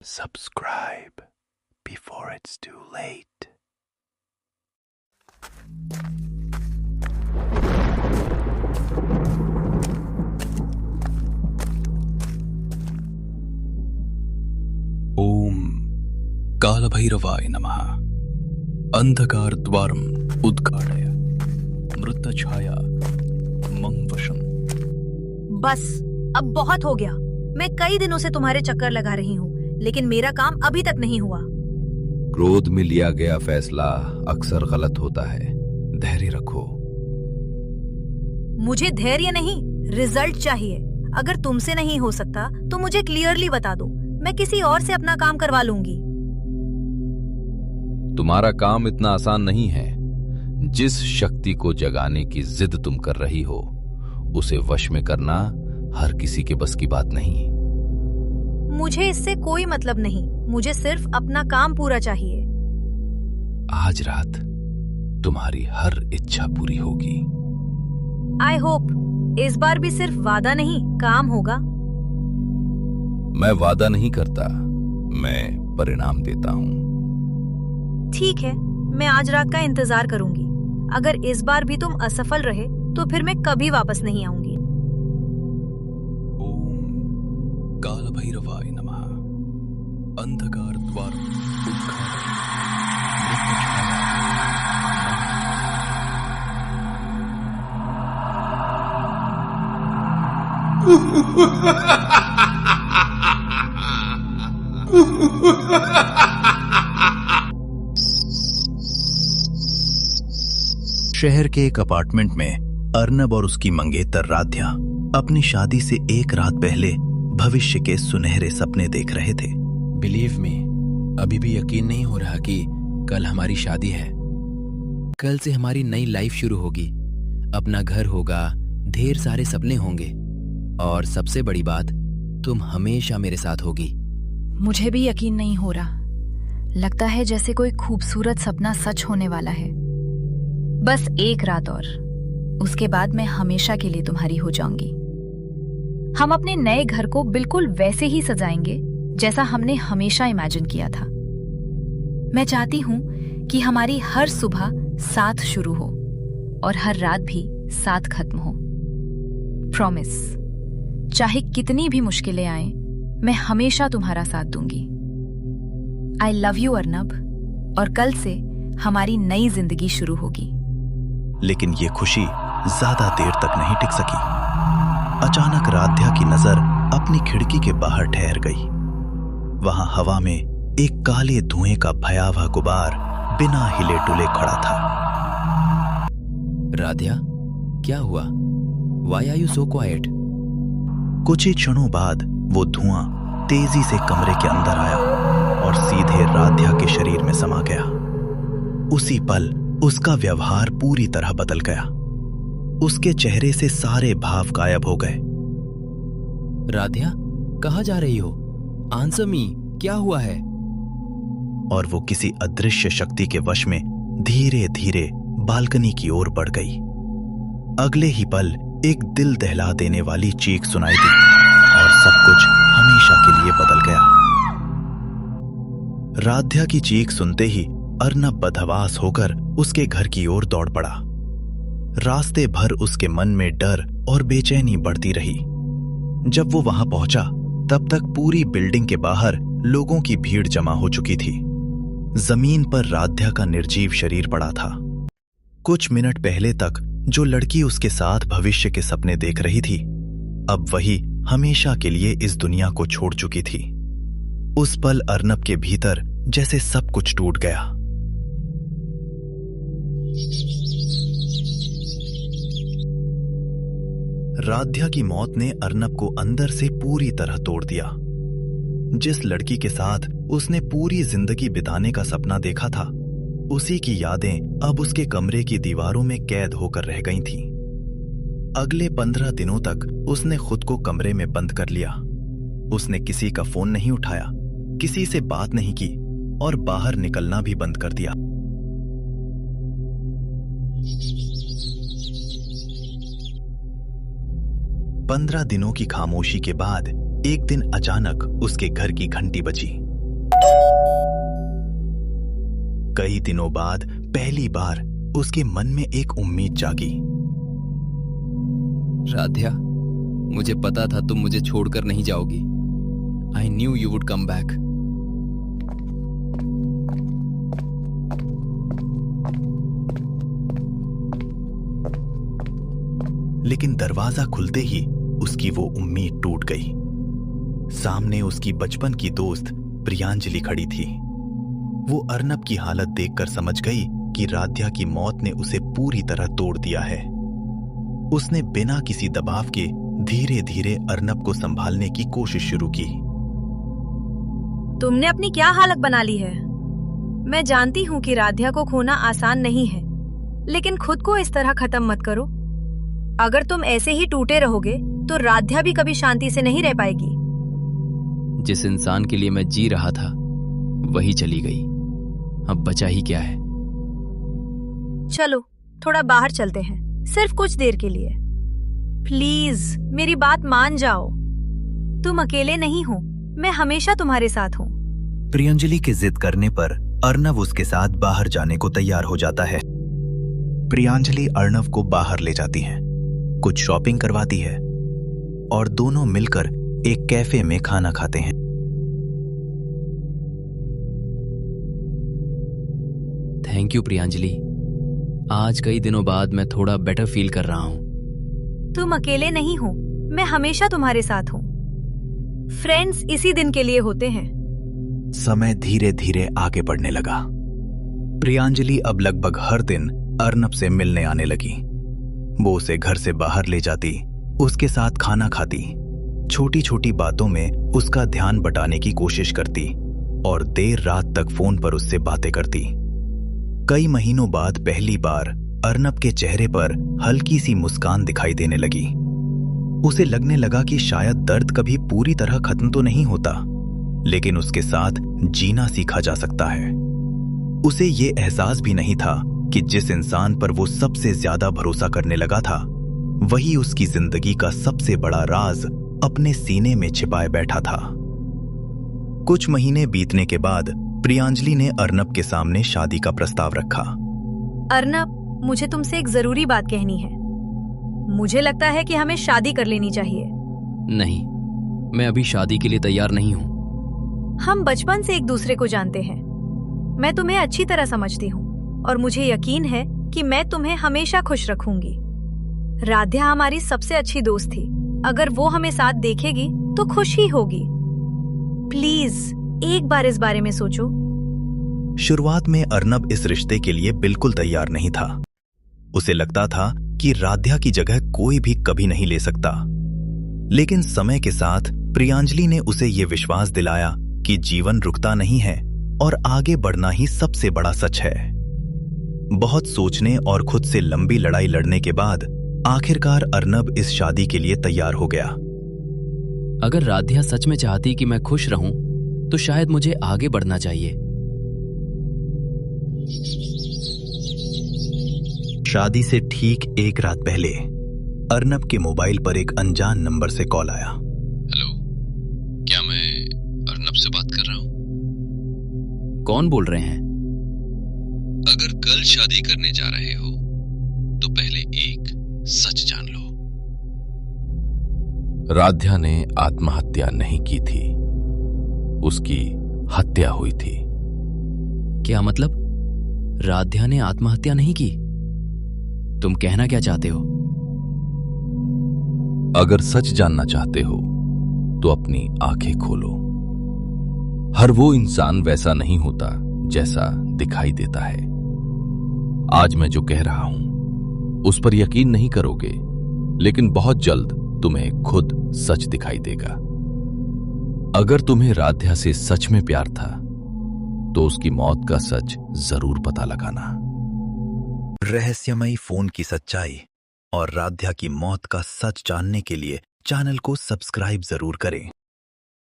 Subscribe before it's too late. ओम कालभैरवाय नमः। अंधकार द्वारम उद्घाटय मृतछाया मंगवशम। बस अब बहुत हो गया। मैं कई दिनों से तुम्हारे चक्कर लगा रही हूँ, लेकिन मेरा काम अभी तक नहीं हुआ। क्रोध में लिया गया फैसला अक्सर गलत होता है। धैर्य रखो। मुझे धैर्य नहीं, रिजल्ट चाहिए। अगर तुमसे नहीं हो सकता तो मुझे क्लियरली बता दो, मैं किसी और से अपना काम करवा लूंगी। तुम्हारा काम इतना आसान नहीं है। जिस शक्ति को जगाने की जिद तुम कर रही हो, उसे वश में करना हर किसी के बस की बात नहीं। मुझे इससे कोई मतलब नहीं, मुझे सिर्फ अपना काम पूरा चाहिए। आज रात तुम्हारी हर इच्छा पूरी होगी। आई होप इस बार भी सिर्फ वादा नहीं, काम होगा। मैं वादा नहीं करता, मैं परिणाम देता हूं। ठीक है, मैं आज रात का इंतजार करूंगी। अगर इस बार भी तुम असफल रहे तो फिर मैं कभी वापस नहीं आऊंगी। ओम कालभैरवाय नमः। अंधकार द्वारम उद्घाटय मृतछाया। शहर के एक अपार्टमेंट में अर्नब और उसकी मंगेतर राध्या अपनी शादी से एक रात पहले भविष्य के सुनहरे सपने देख रहे थे। बिलीव मी, अभी भी यकीन नहीं हो रहा कि कल हमारी शादी है। कल से हमारी नई लाइफ शुरू होगी। अपना घर होगा, ढेर सारे सपने होंगे, और सबसे बड़ी बात, तुम हमेशा मेरे साथ होगी। मुझे भी यकीन नहीं हो रहा। लगता है जैसे कोई खूबसूरत सपना सच होने वाला है। बस एक रात और, उसके बाद मैं हमेशा के लिए तुम्हारी हो जाऊंगी। हम अपने नए घर को बिल्कुल वैसे ही सजाएंगे जैसा हमने हमेशा इमेजिन किया था। मैं चाहती हूं कि हमारी हर सुबह साथ शुरू हो और हर रात भी साथ खत्म हो। प्रॉमिस, चाहे कितनी भी मुश्किलें आएं, मैं हमेशा तुम्हारा साथ दूंगी। आई लव यू अर्नब, और कल से हमारी नई जिंदगी शुरू होगी। लेकिन ये खुशी ज्यादा देर तक नहीं टिक सकी। अचानक राध्या की नजर अपनी खिड़की के बाहर ठहर गई। वहां हवा में एक काले धुएं का भयावह गुबार बिना हिले डुले खड़ा था। राध्या, क्या हुआ? Why are you so quiet? कुछ ही क्षणों बाद वो धुआं तेजी से कमरे के अंदर आया और सीधे राध्या के शरीर में समा गया। उसी पल उसका व्यवहार पूरी तरह बदल गया। उसके चेहरे से सारे भाव गायब हो गए। राध्या, कहाँ जा रही हो? आंसर मी, क्या हुआ है? और वो किसी अदृश्य शक्ति के वश में धीरे धीरे बालकनी की ओर बढ़ गई। अगले ही पल एक दिल दहला देने वाली चीख सुनाई दी और सब कुछ हमेशा के लिए बदल गया। राध्या की चीख सुनते ही अर्नब बदहवास होकर उसके घर की ओर दौड़ पड़ा। रास्ते भर उसके मन में डर और बेचैनी बढ़ती रही। जब वो वहां पहुंचा, तब तक पूरी बिल्डिंग के बाहर लोगों की भीड़ जमा हो चुकी थी। जमीन पर राध्या का निर्जीव शरीर पड़ा था। कुछ मिनट पहले तक जो लड़की उसके साथ भविष्य के सपने देख रही थी, अब वही हमेशा के लिए इस दुनिया को छोड़ चुकी थी। उस पल अर्नब के भीतर जैसे सब कुछ टूट गया। राध्या की मौत ने अर्नब को अंदर से पूरी तरह तोड़ दिया। जिस लड़की के साथ उसने पूरी जिंदगी बिताने का सपना देखा था, उसी की यादें अब उसके कमरे की दीवारों में कैद होकर रह गई थीं। अगले 15 दिनों तक उसने खुद को कमरे में बंद कर लिया। उसने किसी का फोन नहीं उठाया, किसी से बात नहीं की और बाहर निकलना भी बंद कर दिया। 15 दिनों की खामोशी के बाद एक दिन अचानक उसके घर की घंटी बजी। कई दिनों बाद पहली बार उसके मन में एक उम्मीद जागी। राध्या, मुझे पता था तुम मुझे छोड़कर नहीं जाओगी। I knew you would come back. लेकिन दरवाजा खुलते ही उसकी वो उम्मीद टूट गई। सामने उसकी बचपन की दोस्त प्रियांजलि खड़ी थी। वो अर्नब की हालत देखकर समझ गई कि राध्या की मौत ने उसे पूरी तरह तोड़ दिया है। उसने बिना किसी दबाव के धीरे धीरे अर्नब को संभालने की कोशिश शुरू की। तुमने अपनी क्या हालत बना ली है? मैं जानती हूँ कि राध्या को खोना आसान नहीं है, लेकिन खुद को इस तरह खत्म मत करो। अगर तुम ऐसे ही टूटे रहोगे तो राध्या भी कभी शांति से नहीं रह पाएगी। जिस इंसान के लिए मैं जी रहा था वही चली गई, अब बचा ही क्या है। चलो थोड़ा बाहर चलते हैं, सिर्फ कुछ देर के लिए। प्लीज मेरी बात मान जाओ। तुम अकेले नहीं हो, मैं हमेशा तुम्हारे साथ हूँ। प्रियांजलि के जिद करने पर अर्नव उसके साथ बाहर जाने को तैयार हो जाता है। प्रियांजलि अर्नव को बाहर ले जाती है, कुछ शॉपिंग करवाती है और दोनों मिलकर एक कैफे में खाना खाते हैं। थैंक यू प्रियांजलि, आज कई दिनों बाद मैं थोड़ा बेटर फील कर रहा हूँ। तुम अकेले नहीं हो, मैं हमेशा तुम्हारे साथ हूँ। फ्रेंड्स इसी दिन के लिए होते हैं। समय धीरे धीरे आगे बढ़ने लगा। प्रियांजलि अब लगभग हर दिन अर्नब से मिलने आने लगी। वो उसे घर से बाहर ले जाती, उसके साथ खाना खाती, छोटी छोटी बातों में उसका ध्यान बटाने की कोशिश करती और देर रात तक फोन पर उससे बातें करती। कई महीनों बाद पहली बार अर्नब के चेहरे पर हल्की सी मुस्कान दिखाई देने लगी। उसे लगने लगा कि शायद दर्द कभी पूरी तरह खत्म तो नहीं होता, लेकिन उसके साथ जीना सीखा जा सकता है। उसे ये एहसास भी नहीं था कि जिस इंसान पर वो सबसे ज्यादा भरोसा करने लगा था, वही उसकी जिंदगी का सबसे बड़ा राज अपने सीने में छिपाए बैठा था। कुछ महीने बीतने के बाद प्रियांजलि ने अर्नब के सामने शादी का प्रस्ताव रखा। अर्नब, मुझे तुमसे एक जरूरी बात कहनी है। मुझे लगता है कि हमें शादी कर लेनी चाहिए। नहीं, मैं अभी शादी के लिए तैयार नहीं हूँ। हम बचपन से एक दूसरे को जानते हैं। मैं तुम्हें अच्छी तरह समझती हूँ और मुझे यकीन है कि मैं तुम्हें हमेशा खुश रखूंगी। राध्या हमारी सबसे अच्छी दोस्त थी। अगर वो हमें साथ देखेगी तो खुश ही होगी। प्लीज एक बार इस बारे में सोचो। शुरुआत में अर्नब इस रिश्ते के लिए बिल्कुल तैयार नहीं था। उसे लगता था कि राध्या की जगह कोई भी कभी नहीं ले सकता। लेकिन समय के साथ प्रियांजलि ने उसे ये विश्वास दिलाया कि जीवन रुकता नहीं है और आगे बढ़ना ही सबसे बड़ा सच है। बहुत सोचने और खुद से लंबी लड़ाई लड़ने के बाद आखिरकार अर्नब इस शादी के लिए तैयार हो गया। अगर राध्या सच में चाहती कि मैं खुश रहूं, तो शायद मुझे आगे बढ़ना चाहिए। शादी से ठीक एक रात पहले अर्नब के मोबाइल पर एक अनजान नंबर से कॉल आया। हेलो, क्या मैं अर्नब से बात कर रहा हूँ? कौन बोल रहे हैं? अगर कल शादी करने जा रहे हो तो पहले एक सच जान लो। राध्या ने आत्महत्या नहीं की थी, उसकी हत्या हुई थी। क्या मतलब? राध्या ने आत्महत्या नहीं की? तुम कहना क्या चाहते हो? अगर सच जानना चाहते हो तो अपनी आंखें खोलो। हर वो इंसान वैसा नहीं होता जैसा दिखाई देता है। आज मैं जो कह रहा हूं उस पर यकीन नहीं करोगे, लेकिन बहुत जल्द तुम्हें खुद सच दिखाई देगा। अगर तुम्हें राध्या से सच में प्यार था तो उसकी मौत का सच जरूर पता लगाना। रहस्यमयी फोन की सच्चाई और राध्या की मौत का सच जानने के लिए चैनल को सब्सक्राइब जरूर करें।